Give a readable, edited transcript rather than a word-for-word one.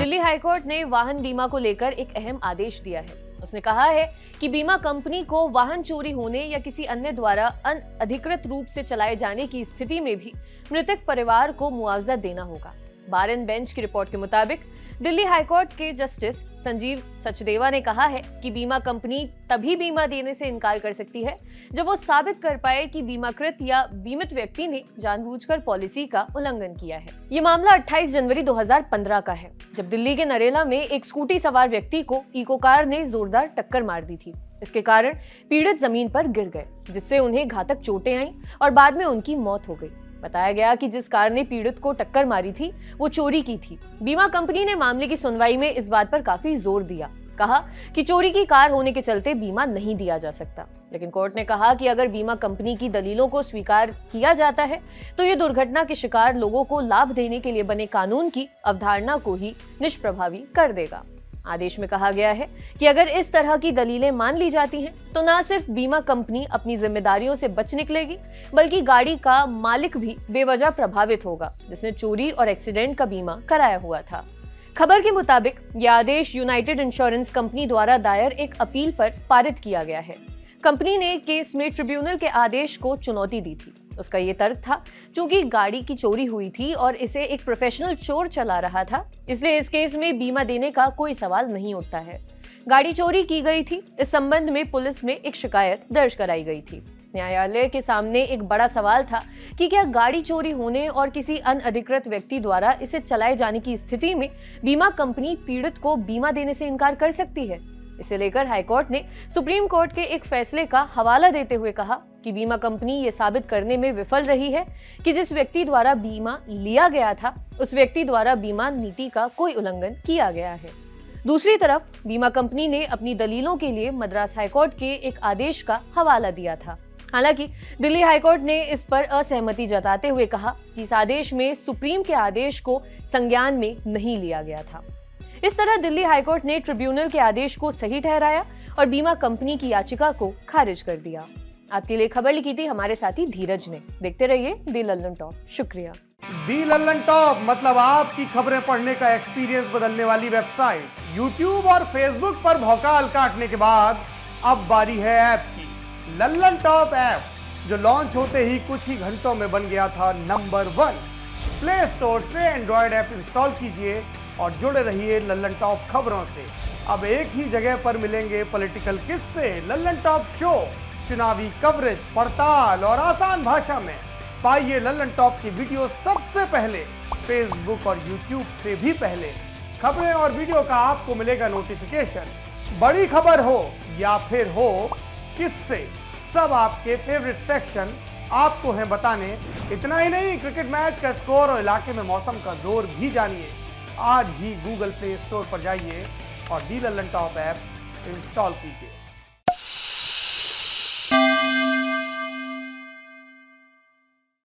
Delhi high court ने वाहन बीमा को लेकर एक अहम आदेश दिया है। उसने कहा है कि बीमा कंपनी को वाहन चोरी होने या किसी अन्य द्वारा अनधिकृत रूप से चलाए जाने की स्थिति में भी मृतक परिवार को मुआवजा देना होगा। बार एंड बेंच की रिपोर्ट के मुताबिक दिल्ली हाईकोर्ट के जस्टिस संजीव सचदेवा ने कहा है कि बीमा कंपनी तभी बीमा देने से इनकार कर सकती है जब वो साबित कर पाए कि बीमाकृत या बीमित व्यक्ति ने जानबूझकर पॉलिसी का उल्लंघन किया है। ये मामला 28 जनवरी 2015 का है, जब दिल्ली के नरेला में एक स्कूटी सवार व्यक्ति को इको कार ने जोरदार टक्कर मार दी थी। इसके कारण पीड़ित जमीन पर गिर गए, जिससे उन्हें घातक चोटें आईं और बाद में उनकी मौत हो गई। बताया गया कि जिस कार ने पीड़ित को टक्कर मारी थी वो चोरी की थी। बीमा कंपनी ने मामले की सुनवाई में इस बात पर काफी जोर दिया, कहा कि चोरी की कार होने के चलते बीमा नहीं दिया जा सकता। लेकिन कोर्ट ने कहा कि अगर बीमा कंपनी की दलीलों को स्वीकार किया जाता है तो ये दुर्घटना के शिकार लोगों को लाभ देने के लिए बने कानून की अवधारणा को ही निष्प्रभावी कर देगा। आदेश में कहा गया है कि अगर इस तरह की दलीलें मान ली जाती हैं तो न सिर्फ बीमा कंपनी अपनी जिम्मेदारियों से बच निकलेगी, बल्कि गाड़ी का मालिक भी बेवजह प्रभावित होगा जिसने चोरी और एक्सीडेंट का बीमा कराया हुआ था। खबर के मुताबिक यह आदेश यूनाइटेड इंश्योरेंस कंपनी द्वारा दायर एक अपील पर पारित किया गया है। कंपनी ने केस में ट्रिब्यूनल के आदेश को चुनौती दी थी। उसका ये तर्क था, चूंकि गाड़ी की चोरी हुई थी और इसे एक प्रोफेशनल चोर चला रहा था, इसलिए इस केस में बीमा देने का कोई सवाल नहीं उठता है। गाड़ी चोरी की गई थी, इस संबंध में पुलिस में एक शिकायत दर्ज कराई गई थी। न्यायालय के सामने एक बड़ा सवाल था कि क्या गाड़ी चोरी होने और किसी अनधिकृत व्यक्ति द्वारा इसे चलाए जाने की स्थिति में बीमा कंपनी पीड़ित को बीमा देने से इनकार कर सकती है। इसे लेकर हाईकोर्ट ने सुप्रीम कोर्ट के एक फैसले का हवाला देते हुए कहा कि बीमा कंपनी ये साबित करने में विफल रही है कि जिस व्यक्ति द्वारा बीमा लिया गया था उस व्यक्ति द्वारा बीमा नीति का कोई उल्लंघन किया गया है। दूसरी तरफ बीमा कंपनी ने अपनी दलीलों के लिए मद्रास हाईकोर्ट के एक आदेश का हवाला दिया था। हालांकि दिल्ली हाईकोर्ट ने इस पर असहमति जताते हुए कहा कि इस आदेश में सुप्रीम के आदेश को संज्ञान में नहीं लिया गया था। इस तरह दिल्ली हाईकोर्ट ने ट्रिब्यूनल के आदेश को सही ठहराया और बीमा कंपनी की याचिका को खारिज कर दिया। आपके लिए खबर लिखी थी हमारे साथी धीरज ने। देखते रहिए दी लल्लन टॉप। शुक्रिया। दी लल्लन टॉप मतलब आपकी खबरें पढ़ने का एक्सपीरियंस बदलने वाली वेबसाइट। यूट्यूब और फेसबुक पर भौकाल काटने के बाद अब बारी है ऐप की। लल्लन टॉप ऐप जो लॉन्च होते ही कुछ ही घंटों में बन गया था नंबर 1। प्ले स्टोर से एंड्रॉयड ऐप इंस्टॉल कीजिए और जुड़े रहिए लल्लन टॉप खबरों से। अब एक ही जगह पर मिलेंगे पॉलिटिकल किस्से, लल्लन टॉप शो, चुनावी कवरेज, पड़ताल और आसान भाषा में। पाइए लल्लन टॉप की वीडियो सबसे पहले, फेसबुक और यूट्यूब से भी पहले। खबरें और वीडियो का आपको मिलेगा नोटिफिकेशन। बड़ी खबर हो या फिर हो किस्से, सब आपके फेवरेट सेक्शन आपको है बताने। इतना ही नहीं, क्रिकेट मैच का स्कोर और इलाके में मौसम का जोर भी जानिए। आज ही गूगल प्ले स्टोर पर जाइए और दी लल्लन टॉप ऐप इंस्टॉल कीजिए।